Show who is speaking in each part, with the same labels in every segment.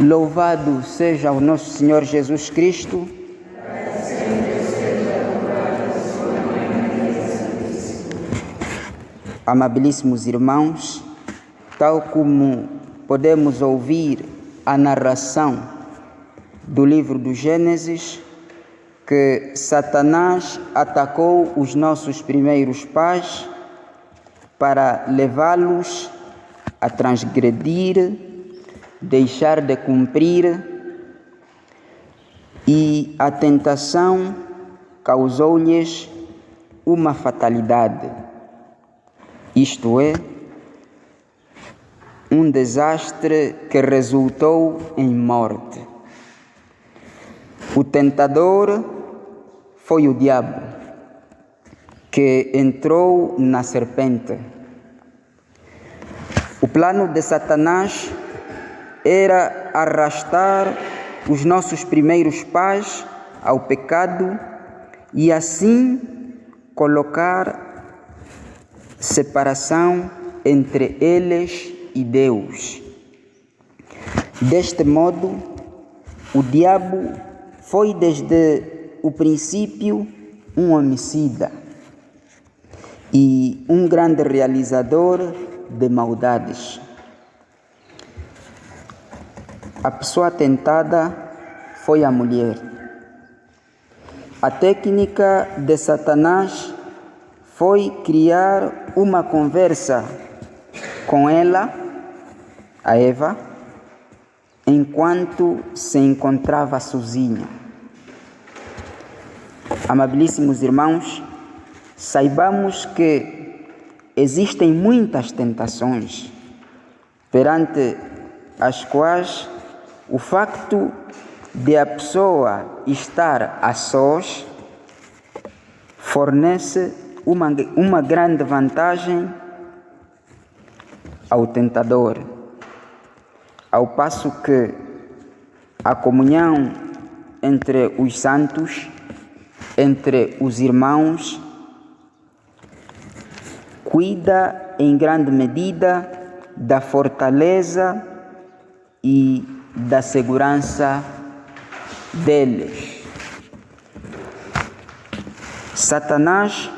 Speaker 1: Louvado seja o nosso Senhor Jesus Cristo. Amabilíssimos irmãos, tal como podemos ouvir a narração do livro do Gênesis, que Satanás atacou os nossos primeiros pais para levá-los a transgredir, deixar de cumprir, e a tentação causou-lhes uma fatalidade, isto é, um desastre que resultou em morte. O tentador foi o diabo, que entrou na serpente. O plano de Satanás era arrastar os nossos primeiros pais ao pecado e assim colocar separação entre eles e Deus. Deste modo, o diabo foi desde o princípio um homicida e um grande realizador de maldades. A pessoa tentada foi a mulher. A técnica de Satanás foi criar uma conversa com ela, a Eva, enquanto se encontrava sozinha. Amabilíssimos irmãos, saibamos que existem muitas tentações perante as quais o facto de a pessoa estar a sós fornece uma grande vantagem ao tentador, ao passo que a comunhão entre os santos, entre os irmãos, cuida em grande medida da fortaleza e da segurança deles. Satanás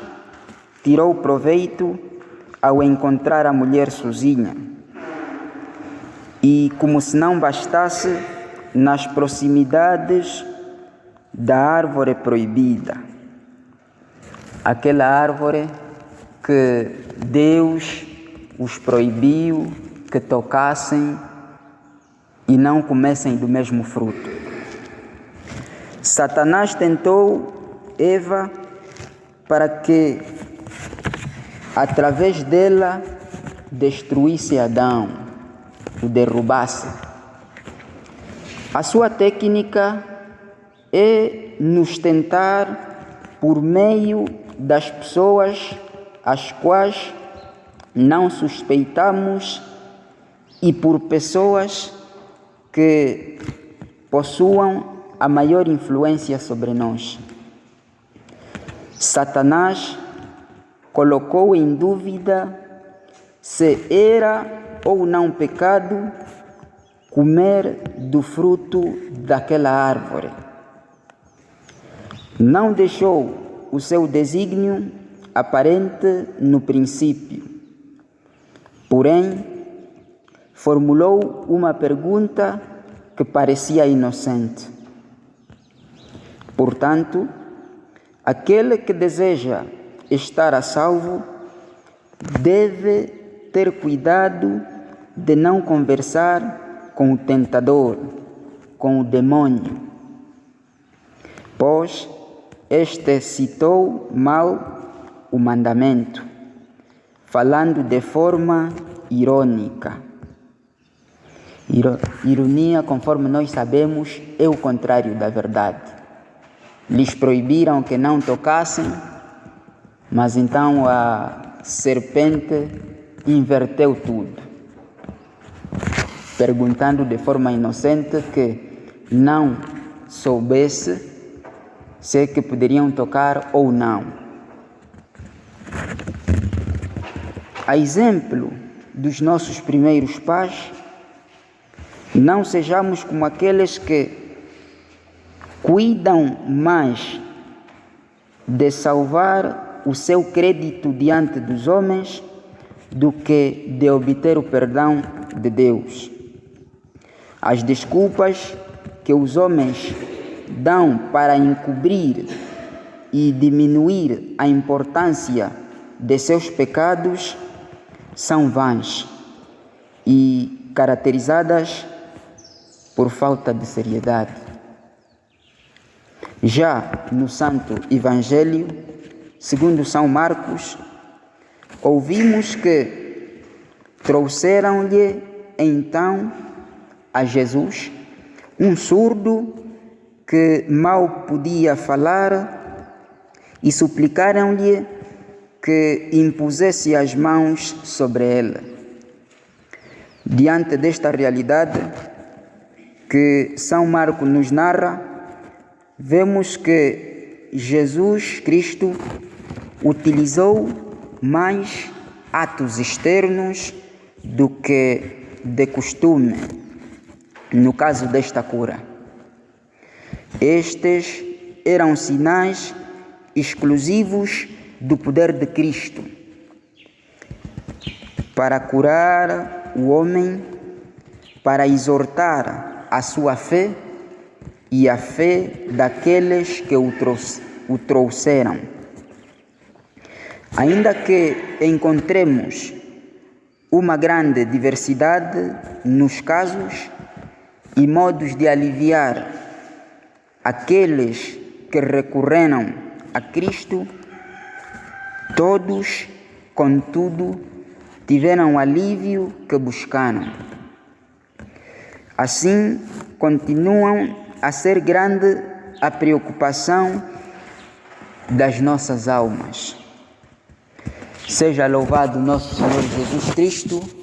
Speaker 1: tirou proveito ao encontrar a mulher sozinha e, como se não bastasse, nas proximidades da árvore proibida, aquela árvore que Deus os proibiu que tocassem e não comessem do mesmo fruto. Satanás tentou Eva para que, através dela, destruísse Adão, o derrubasse. A sua técnica é nos tentar por meio das pessoas as quais não suspeitamos e por pessoas que possuam a maior influência sobre nós. Satanás colocou em dúvida se era ou não pecado comer do fruto daquela árvore. Não deixou o seu desígnio aparente no princípio, porém, formulou uma pergunta que parecia inocente. Portanto, aquele que deseja estar a salvo deve ter cuidado de não conversar com o tentador, com o demônio, pois este citou mal o mandamento, falando de forma irônica. Ironia, conforme nós sabemos, é o contrário da verdade. Lhes proibiram que não tocassem, mas então a serpente inverteu tudo, perguntando de forma inocente que não soubesse se é que poderiam tocar ou não. A exemplo dos nossos primeiros pais, Não sejamos como aqueles que cuidam mais de salvar o seu crédito diante dos homens do que de obter o perdão de Deus. As desculpas que os homens dão para encobrir e diminuir a importância de seus pecados são vãs e caracterizadas por falta de seriedade. Já no Santo Evangelho, segundo São Marcos, ouvimos que trouxeram-lhe então a Jesus um surdo que mal podia falar e suplicaram-lhe que impusesse as mãos sobre ele. Diante desta realidade que São Marcos nos narra, vemos que Jesus Cristo utilizou mais atos externos do que de costume, no caso desta cura. Estes eram sinais exclusivos do poder de Cristo para curar o homem, para exortar a sua fé e a fé daqueles que o trouxeram. Ainda que encontremos uma grande diversidade nos casos e modos de aliviar aqueles que recorreram a Cristo, todos, contudo, tiveram o alívio que buscaram. Assim, continuam a ser grande a preocupação das nossas almas. Seja louvado nosso Senhor Jesus Cristo,